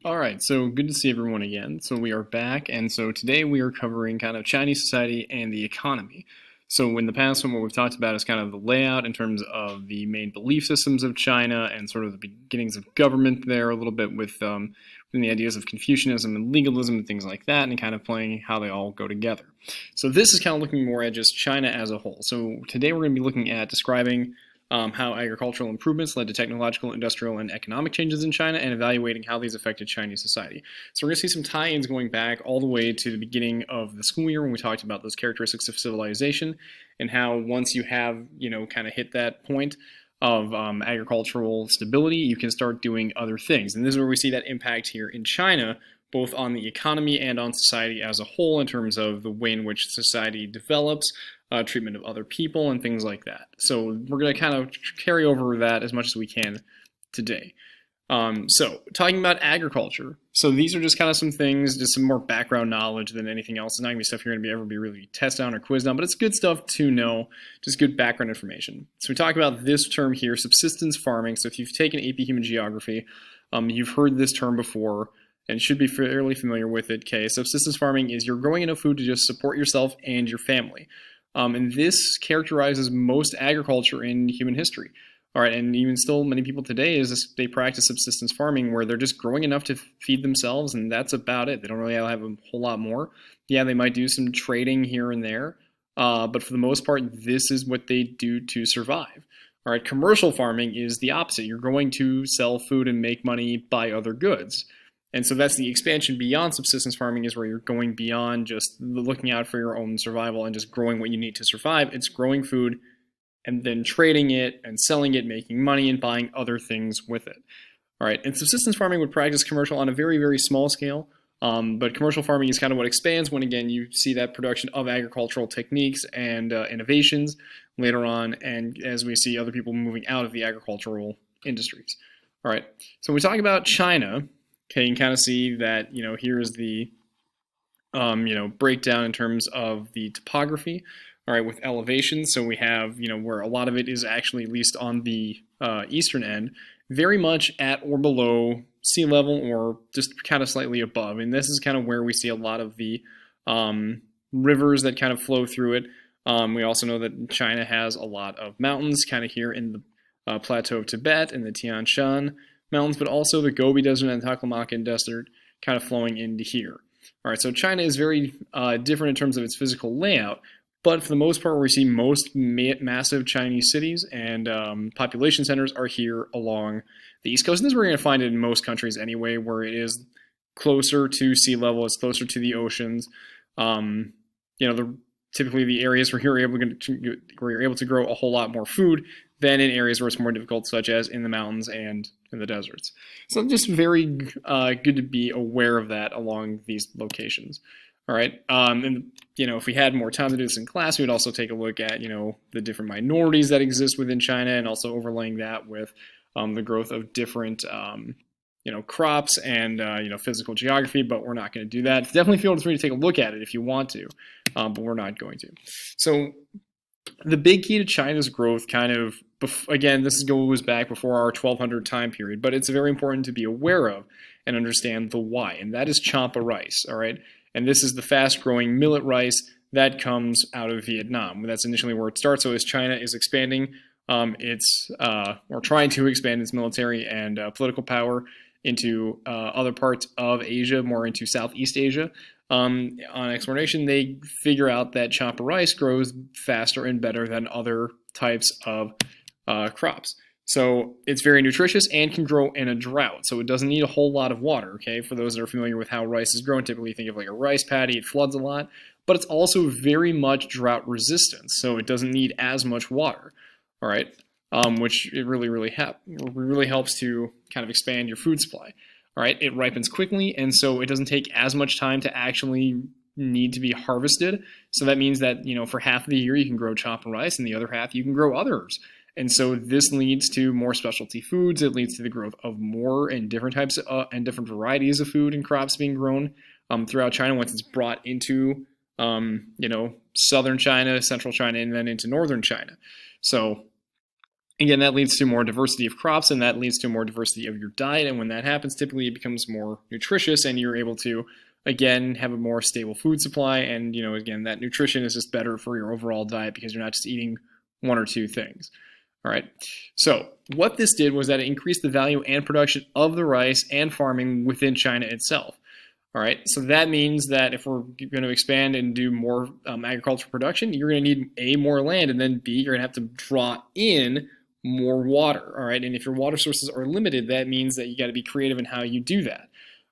All right, so good to see everyone again. So we are back, and so today we are covering kind of Chinese society and the economy. So in the past one, what we've talked about is kind of the layout in terms of the main belief systems of China and sort of the beginnings of government there, a little bit with the ideas of Confucianism and legalism and things like that, and kind of playing how they all go together. So this is kind of looking more at just China as a whole. So today we're going to be looking at describing how agricultural improvements led to technological, industrial, and economic changes in China, and evaluating how these affected Chinese society. So we're going to see some tie-ins going back all the way to the beginning of the school year when we talked about those characteristics of civilization, and how once you have, kind of hit that point of agricultural stability, you can start doing other things. And this is where we see that impact here in China, both on the economy and on society as a whole, in terms of the way in which society develops, treatment of other people, and things like that. So we're going to kind of carry over that as much as we can today. So talking about agriculture. So these are just kind of some things, just some more background knowledge than anything else. It's not going to be stuff you're going to ever be really tested on or quizzed on, but it's good stuff to know, just good background information. So we talk about this term here, subsistence farming. So if you've taken AP Human Geography, you've heard this term before and should be fairly familiar with it. Okay, subsistence farming is you're growing enough food to just support yourself and your family. And this characterizes most agriculture in human history. All right, and even still, many people today they practice subsistence farming where they're just growing enough to feed themselves, and that's about it. They don't really have a whole lot more. Yeah, they might do some trading here and there, but for the most part, this is what they do to survive. All right, commercial farming is the opposite. You're going to sell food and make money by other goods. And so that's the expansion beyond subsistence farming, is where you're going beyond just looking out for your own survival and just growing what you need to survive. It's growing food and then trading it and selling it, making money, and buying other things with it. All right, and subsistence farming would practice commercial on a very, very small scale, but commercial farming is kind of what expands when, again, you see that production of agricultural techniques and innovations later on, and as we see other people moving out of the agricultural industries. All right, so when we talk about China, okay, you can kind of see that, here is the, breakdown in terms of the topography. All right, with elevation, so we have, where a lot of it is actually, at least on the eastern end, very much at or below sea level, or just kind of slightly above. And this is kind of where we see a lot of the rivers that kind of flow through it. We also know that China has a lot of mountains kind of here in the plateau of Tibet and the Tian Shan mountains, but also the Gobi Desert and the Taklamakan Desert kind of flowing into here. All right, so China is very different in terms of its physical layout, but for the most part, we see most massive Chinese cities and population centers are here along the East Coast. And this is where you're going to find it in most countries anyway, where it is closer to sea level, it's closer to the oceans. Typically the areas where you're able to grow a whole lot more food than in areas where it's more difficult, such as in the mountains and in the deserts. So just very good to be aware of that along these locations. All right, and if we had more time to do this in class, we would also take a look at the different minorities that exist within China, and also overlaying that with the growth of different crops and physical geography. But we're not going to do that. Definitely feel free to take a look at it if you want to, but we're not going to. So the big key to China's growth, kind of, again, this goes back before our 1200 time period, but it's very important to be aware of and understand the why, and that is Champa rice. All right. And this is the fast-growing millet rice that comes out of Vietnam. That's initially where it starts. So as China is expanding or trying to expand its military and political power into other parts of Asia, more into Southeast Asia, on exploration, they figure out that Champa rice grows faster and better than other types of crops. So it's very nutritious and can grow in a drought. So it doesn't need a whole lot of water, okay? For those that are familiar with how rice is grown, typically think of like a rice paddy, it floods a lot, but it's also very much drought resistant. So it doesn't need as much water, all right? Which it really helps to kind of expand your food supply, all right? It ripens quickly, and so it doesn't take as much time to actually need to be harvested. So that means that, for half of the year you can grow Champa rice, and the other half you can grow others. And so this leads to more specialty foods. It leads to the growth of more and different types and different varieties of food and crops being grown throughout China once it's brought into, southern China, central China, and then into northern China. So Again, that leads to more diversity of crops, and that leads to more diversity of your diet. And when that happens, typically it becomes more nutritious, and you're able to, again, have a more stable food supply. And, again, that nutrition is just better for your overall diet because you're not just eating one or two things. All right. So what this did was that it increased the value and production of the rice and farming within China itself. All right. So that means that if we're going to expand and do more agricultural production, you're going to need A, more land, and then B, you're going to have to draw in more water. All right. And if your water sources are limited, that means that you got to be creative in how you do that.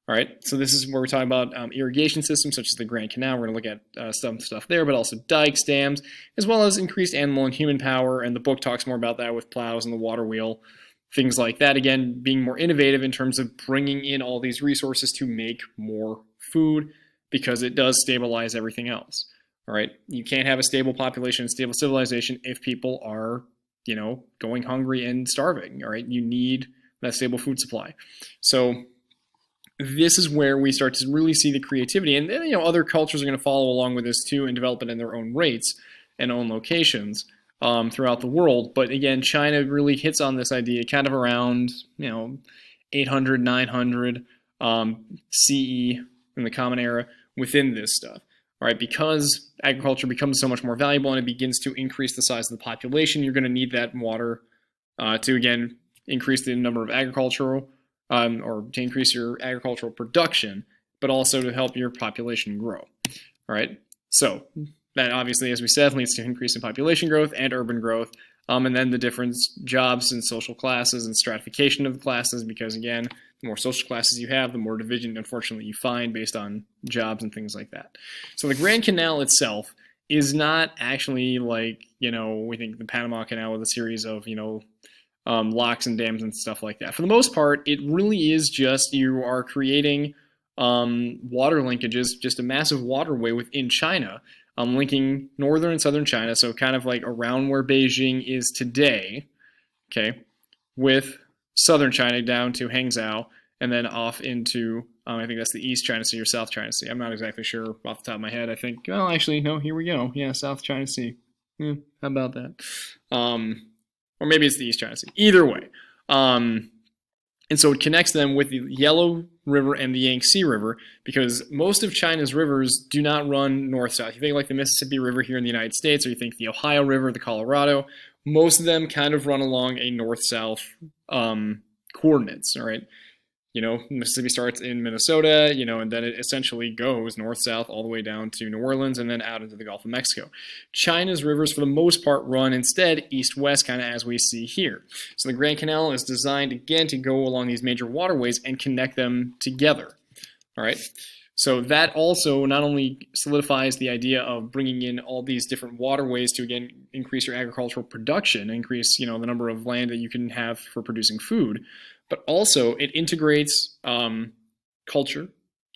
All right. So this is where we're talking about irrigation systems such as the Grand Canal. We're going to look at some stuff there, but also dikes, dams, as well as increased animal and human power. And the book talks more about that with plows and the water wheel, things like that. Again, being more innovative in terms of bringing in all these resources to make more food because it does stabilize everything else. All right. You can't have a stable population and stable civilization if people are going hungry and starving. All right. You need that stable food supply. So this is where we start to really see the creativity. And then, other cultures are going to follow along with this too and develop it in their own rates and own locations throughout the world. But again, China really hits on this idea kind of around, 800, 900 CE in the Common Era within this stuff. All right, because agriculture becomes so much more valuable and it begins to increase the size of the population, you're going to need that water to, again, increase the number of agricultural or to increase your agricultural production, but also to help your population grow. All right, so that obviously, as we said, leads to increase in population growth and urban growth, and then the different jobs and social classes and stratification of the classes, because again, the more social classes you have, the more division, unfortunately, you find based on jobs and things like that. So the Grand Canal itself is not actually like, we think the Panama Canal with a series of, locks and dams and stuff like that. For the most part, it really is just you are creating water linkages, just a massive waterway within China, linking northern and southern China, so kind of like around where Beijing is today, okay, with southern China down to Hangzhou, and then off into, I think that's the East China Sea or South China Sea. I'm not exactly sure off the top of my head. I think, well, actually, no, here we go. Yeah, South China Sea. How about that? Or maybe it's the East China Sea. Either way. And so it connects them with the Yellow River and the Yangtze River, because most of China's rivers do not run north-south. You think like the Mississippi River here in the United States, or you think the Ohio River, the Colorado, most of them kind of run along a north-south coordinates, all right? Mississippi starts in Minnesota, and then it essentially goes north-south all the way down to New Orleans and then out into the Gulf of Mexico. China's rivers, for the most part, run instead east-west, kind of as we see here. So the Grand Canal is designed, again, to go along these major waterways and connect them together, all right? So that also not only solidifies the idea of bringing in all these different waterways to, again, increase your agricultural production, increase, the number of land that you can have for producing food, but also it integrates culture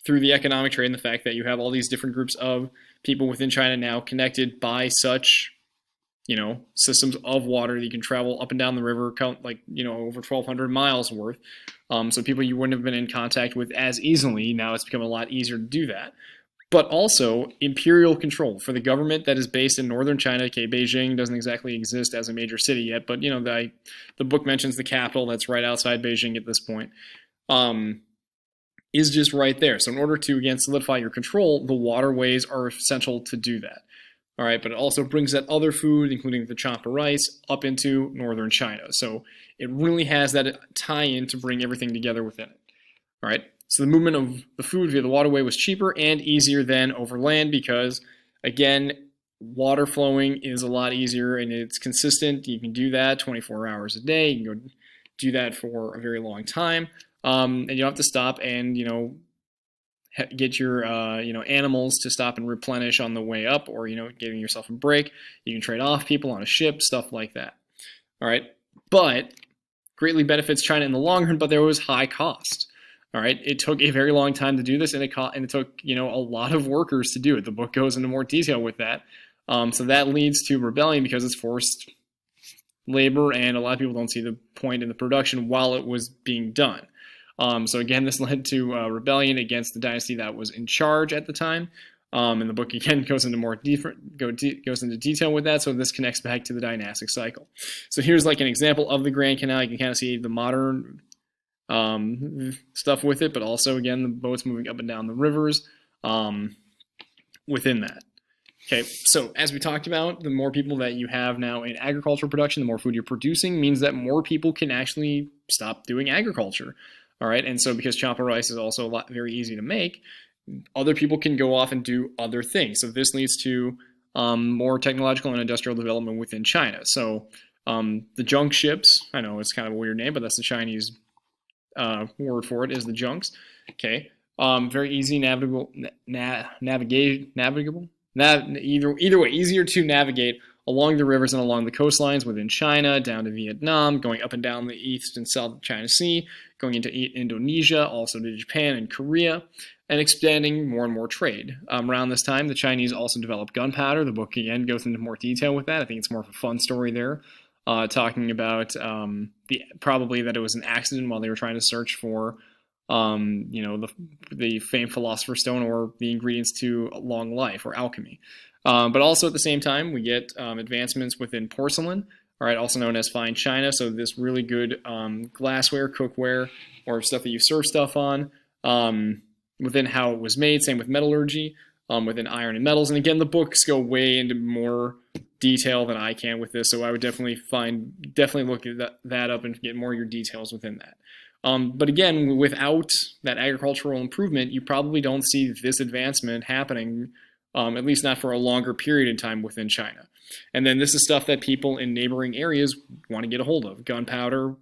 through the economic trade and the fact that you have all these different groups of people within China now connected by such, systems of water that you can travel up and down the river, over 1,200 miles worth. So people you wouldn't have been in contact with as easily, now it's become a lot easier to do that. But also imperial control for the government that is based in northern China. Okay, Beijing doesn't exactly exist as a major city yet, but the book mentions the capital that's right outside Beijing at this point, is just right there. So in order to, again, solidify your control, the waterways are essential to do that. All right, but it also brings that other food, including the champa rice, up into northern China. So it really has that tie-in to bring everything together within it. All right. So the movement of the food via the waterway was cheaper and easier than over land because, again, water flowing is a lot easier and it's consistent. You can do that 24 hours a day. You can go do that for a very long time. And you don't have to stop and, get your, animals to stop and replenish on the way up or, giving yourself a break. You can trade off people on a ship, stuff like that. All right. But greatly benefits China in the long run, but there was high cost. All right, it took a very long time to do this, and it took a lot of workers to do it. The book goes into more detail with that. So that leads to rebellion because it's forced labor, and a lot of people don't see the point in the production while it was being done. So again, this led to rebellion against the dynasty that was in charge at the time. And the book again goes into goes into detail with that. So this connects back to the dynastic cycle. So here's like an example of the Grand Canal. You can kind of see the modern stuff with it, but also again the boats moving up and down the rivers within that. Okay, so as we talked about, the more people that you have now in agricultural production, the more food you're producing means that more people can actually stop doing agriculture. All right, and so because chocolate rice is also very easy to make, other people can go off and do other things. So this leads to more technological and industrial development within China. So the junk ships, I know it's kind of a weird name, but that's the Chinese word for it, is the junks. Okay, very easy, navigable. Either way, easier to navigate along the rivers and along the coastlines within China, down to Vietnam, going up and down the East and South China Sea, going into Indonesia, also to Japan and Korea, and expanding more and more trade. Around this time, the Chinese also developed gunpowder. The book, again, goes into more detail with that. I think it's more of a fun story there, talking about probably that it was an accident while they were trying to search for the famed Philosopher's Stone or the ingredients to long life or alchemy. But also at the same time, we get advancements within porcelain, all right, also known as fine china. So this really good glassware, cookware, or stuff that you serve stuff on within how it was made. Same with metallurgy, within iron and metals. And again, the books go way into more detail than I can with this. So I would definitely look at that up and get more of your details within that. But again, without that agricultural improvement, you probably don't see this advancement happening, at least not for a longer period in time within China. And then this is stuff that people in neighboring areas want to get a hold of. Gunpowder,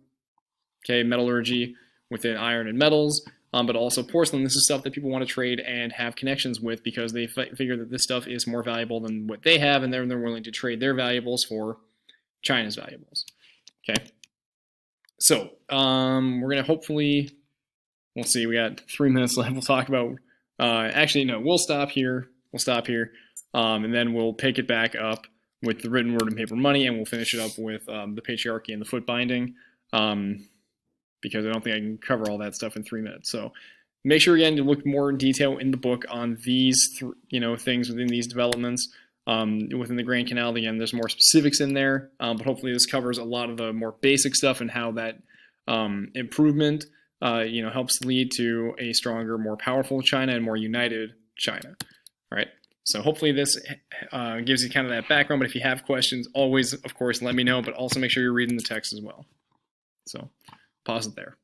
okay, metallurgy within iron and metals, but also porcelain. This is stuff that people want to trade and have connections with because they figure that this stuff is more valuable than what they have, and they're willing to trade their valuables for China's valuables. Okay. So we're going to hopefully, we'll see, we got 3 minutes left. We'll talk about, actually, no, we'll stop here. And then we'll pick it back up with the written word and paper money, and we'll finish it up with the patriarchy and the foot binding, because I don't think I can cover all that stuff in 3 minutes. So make sure, again, to look more in detail in the book on these things within these developments. Within the Grand Canal, again, there's more specifics in there, but hopefully this covers a lot of the more basic stuff and how that improvement, helps lead to a stronger, more powerful China and more united China. All right. So hopefully this gives you kind of that background. But if you have questions, always, of course, let me know. But also make sure you're reading the text as well. So pause it there.